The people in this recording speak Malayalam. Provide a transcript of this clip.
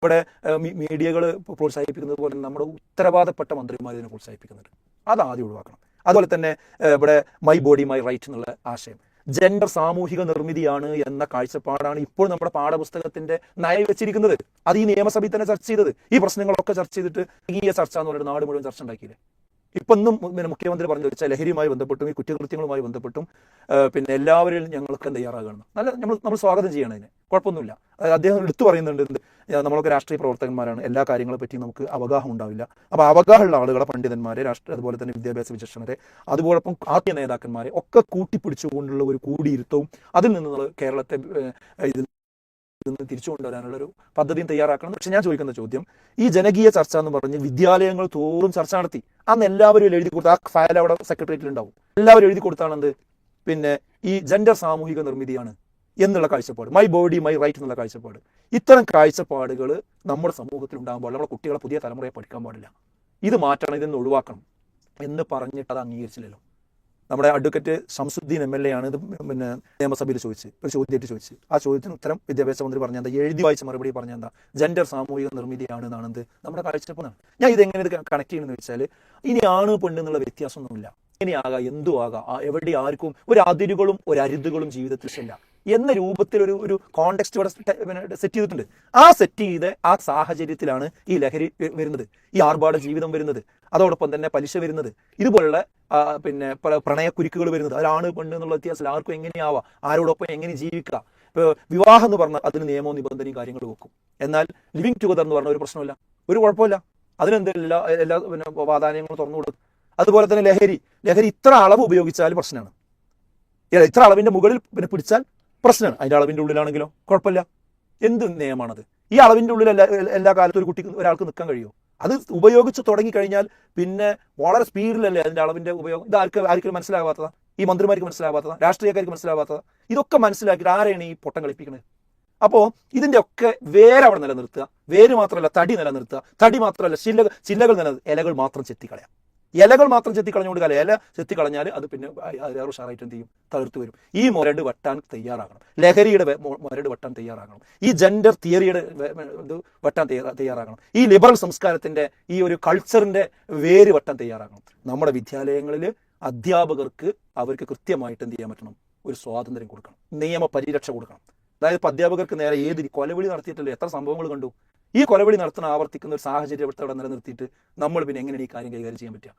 ഇവിടെ മീഡിയകൾ പ്രോത്സാഹിപ്പിക്കുന്നത് പോലെ നമ്മുടെ ഉത്തരവാദപ്പെട്ട മന്ത്രിമാർ ഇതിനെ പ്രോത്സാഹിപ്പിക്കുന്നുണ്ട്. അത് ആദ്യം ഒഴിവാക്കണം. അതുപോലെ തന്നെ ഇവിടെ മൈ ബോഡി മൈ റൈറ്റ് എന്നുള്ള ആശയം, ജെൻഡർ സാമൂഹിക നിർമ്മിതിയാണ് എന്ന കാഴ്ചപ്പാടാണ് ഇപ്പോൾ നമ്മുടെ പാഠപുസ്തകത്തിന്റെ നയം വെച്ചിരിക്കുന്നത്. അത് ഈ നിയമസഭയിൽ തന്നെ ചർച്ച ചെയ്തത്. ഈ പ്രശ്നങ്ങളൊക്കെ ചർച്ച ചെയ്തിട്ട് ഈ ചർച്ച എന്ന് പറഞ്ഞിട്ട് നാട് മുഴുവൻ ചർച്ച ഉണ്ടാക്കിയില്ലേ? ഇപ്പം ഇന്നും മുഖ്യമന്ത്രി പറഞ്ഞു വെച്ചാൽ ലഹരിയുമായി ബന്ധപ്പെട്ടും ഈ കുറ്റകൃത്യങ്ങളുമായി ബന്ധപ്പെട്ടും പിന്നെ എല്ലാവരും ഞങ്ങൾക്ക് തയ്യാറാകണം. നമ്മൾ സ്വാഗതം ചെയ്യണം, അതിന് കുഴപ്പമൊന്നുമില്ല. അദ്ദേഹം എടുത്തു പറയുന്നുണ്ട്, നമ്മളൊക്കെ രാഷ്ട്രീയ പ്രവർത്തകന്മാരാണ്, എല്ലാ കാര്യങ്ങളെ പറ്റി നമുക്ക് അവഗാഹം ഉണ്ടാവില്ല. അപ്പോൾ അവഗാഹമുള്ള ആളുകളെ, പണ്ഡിതന്മാരെ, അതുപോലെ തന്നെ വിദ്യാഭ്യാസ വിചക്ഷണരെ, അതുപോലൊപ്പം ആദ്യ നേതാക്കന്മാരെ ഒക്കെ കൂട്ടിപ്പിടിച്ചുകൊണ്ടുള്ള ഒരു കൂടിയിരുത്തവും അതിൽ നിന്ന് കേരളത്തെ ഇതിൽ നിന്ന് തിരിച്ചു കൊണ്ടുവരാനുള്ള ഒരു പദ്ധതിയും തയ്യാറാക്കണം. പക്ഷെ ഞാൻ ചോദിക്കുന്ന ചോദ്യം, ഈ ജനകീയ ചർച്ച എന്ന് പറഞ്ഞ് വിദ്യാലയങ്ങൾ തോറും ചർച്ച നടത്തി. അന്ന് എല്ലാവരും എഴുതി കൊടുത്ത ആ ഫയൽ അവിടെ സെക്രട്ടേറിയറ്റിൽ ഉണ്ടാവും. എല്ലാവരും എഴുതി കൊടുത്താണെന്ത്, പിന്നെ ഈ ജെൻഡർ സാമൂഹിക നിർമ്മിതിയാണ് എന്നുള്ള കാഴ്ചപ്പാട്, മൈ ബോഡി മൈ റൈറ്റ് എന്നുള്ള കാഴ്ചപ്പാട്. ഇത്തരം കാഴ്ചപ്പാടുകൾ നമ്മുടെ സമൂഹത്തിൽ ഉണ്ടാകുമ്പോൾ നമ്മുടെ കുട്ടികളെ, പുതിയ തലമുറയെ പഠിക്കാൻ പാടില്ല. ഇത് മാറ്റണം, ഇതൊന്ന് ഒഴിവാക്കണം എന്ന് പറഞ്ഞിട്ട് അത് അംഗീകരിച്ചില്ലല്ലോ. നമ്മുടെ അഡ്വക്കേറ്റ് ഷംസുദ്ദീൻ MLA ആണ് ഇത് പിന്നെ നിയമസഭയിൽ ഒരു ചോദ്യമായിട്ട് ചോദിച്ചു. ആ ചോദ്യത്തിന് ഉത്തരം വിദ്യാഭ്യാസ മന്ത്രി പറഞ്ഞാൽ എഴുതി വായിച്ച മറുപടി പറഞ്ഞാൽ എന്താ, ജെൻഡർ സാമൂഹിക നിർമ്മിതിയാണ് എന്നാണെന്ത് നമ്മുടെ കാഴ്ചപ്പാടാണ്. ഞാൻ ഇതെങ്ങനെ ഇത് കണക്ട് ചെയ്യുന്നത് വെച്ചാൽ, ഇനി ആണ് പെണ്ണ് എന്നുള്ള വ്യത്യാസമൊന്നുമില്ല. ഇനി ആകാം, എന്തും ആകാം, എവിടെ ആർക്കും ഒരു അതിരുകളും ഒരു അരുതുകളും ജീവിതത്തിൽ ഇല്ല എന്ന രൂപത്തിൽ ഒരു കോണ്ടെക്സ്റ്റ് ഇവിടെ സെറ്റ് ചെയ്തിട്ടുണ്ട്. ആ സെറ്റ് ചെയ്ത് ആ സാഹചര്യത്തിലാണ് ഈ ലഹരി വരുന്നത്, ഈ ആർഭാട ജീവിതം വരുന്നത്, അതോടൊപ്പം തന്നെ പലിശ വരുന്നത്, ഇതുപോലുള്ള പിന്നെ പ്രണയക്കുരുക്കുകൾ വരുന്നത്. അതിലാണ് പെണ്ണ് എന്നുള്ള വ്യത്യാസത്തിൽ ആർക്കും എങ്ങനെയാവാം, ആരോടൊപ്പം എങ്ങനെ ജീവിക്കുക. ഇപ്പോൾ വിവാഹം എന്ന് പറഞ്ഞാൽ അതിന് നിയമവും നിബന്ധനയും കാര്യങ്ങൾ വെക്കും. എന്നാൽ ലിവിങ് ടുഗദർ എന്ന് പറഞ്ഞ ഒരു പ്രശ്നമില്ല, ഒരു കുഴപ്പമില്ല. അതിനെന്ത് എല്ലാ പിന്നെ പ്രാധാന്യങ്ങളും തുറന്നു കൊടുക്കും. അതുപോലെ തന്നെ ലഹരി ഇത്ര അളവ് ഉപയോഗിച്ചാൽ പ്രശ്നമാണ്, ഇത്ര അളവിന്റെ മുകളിൽ പിന്നെ പിടിച്ചാൽ പ്രശ്നമാണ്. അതിന്റെ അളവിന്റെ ഉള്ളിലാണെങ്കിലോ കുഴപ്പമില്ല. എന്ത് നിയമമാണത്? ഈ അളവിന്റെ ഉള്ളിൽ എല്ലാ കാലത്തും ഒരു കുട്ടിക്ക്, ഒരാൾക്ക് നിൽക്കാൻ കഴിയുമോ? അത് ഉപയോഗിച്ച് തുടങ്ങിക്കഴിഞ്ഞാൽ പിന്നെ വളരെ സ്പീഡിലല്ലേ അതിന്റെ അളവിന്റെ ഉപയോഗം. ഇത് ആർക്കും മനസ്സിലാവാത്തതാ, ഈ മന്ത്രിമാർക്ക് മനസ്സിലാവാത്തതാ, രാഷ്ട്രീയക്കാർക്ക് മനസ്സിലാവാത്തതാ. ഇതൊക്കെ മനസ്സിലാക്കിയിട്ട് ആരെയാണ് ഈ പൊട്ടം കളിപ്പിക്കുന്നത്? അപ്പോൾ ഇതിന്റെ ഒക്കെ വേര് അവിടെ നിലനിർത്തുക. വേര് മാത്രമല്ല, തടി നിലനിർത്തുക. തടി മാത്രമല്ല, ചില്ലകൾ ഇലകൾ മാത്രം ചെത്തിക്കളയാം. ഇലകൾ മാത്രം ചെത്തിക്കളഞ്ഞുകൊണ്ട് ഇല ചെത്തിക്കളഞ്ഞാൽ അത് പിന്നെ അതിലേറെ ഉഷാറായിട്ട് എന്ത് ചെയ്യും, തകർത്തു വരും. ഈ മുരട് വെട്ടാൻ തയ്യാറാകണം, ലഹരിയുടെ മുരട് വെട്ടാൻ തയ്യാറാകണം, ഈ ജെൻഡർ തിയറിയുടെ ഇത് വെട്ടാൻ തയ്യാറാകണം, ഈ ലിബറൽ സംസ്കാരത്തിന്റെ ഈ ഒരു കൾച്ചറിന്റെ വേര് വെട്ടാൻ തയ്യാറാകണം. നമ്മുടെ വിദ്യാലയങ്ങളിൽ അധ്യാപകർക്ക് അവർക്ക് കൃത്യമായിട്ട് എന്ത് ചെയ്യാൻ പറ്റണം, ഒരു സ്വാതന്ത്ര്യം കൊടുക്കണം, നിയമ പരിരക്ഷ കൊടുക്കണം. അതായത് അധ്യാപകർക്ക് നേരെ കൊലവിളി നടത്തിയിട്ടല്ലോ എത്ര സംഭവങ്ങൾ കണ്ടു. ഈ കൊലവിളി നടത്തുന്ന ആവർത്തിക്കുന്ന ഒരു സാഹചര്യം അവിടെ നിലനിർത്തിയിട്ട് നമ്മൾ പിന്നെ എങ്ങനെയാണ് ഈ കാര്യം കൈകാര്യം ചെയ്യാൻ പറ്റുക?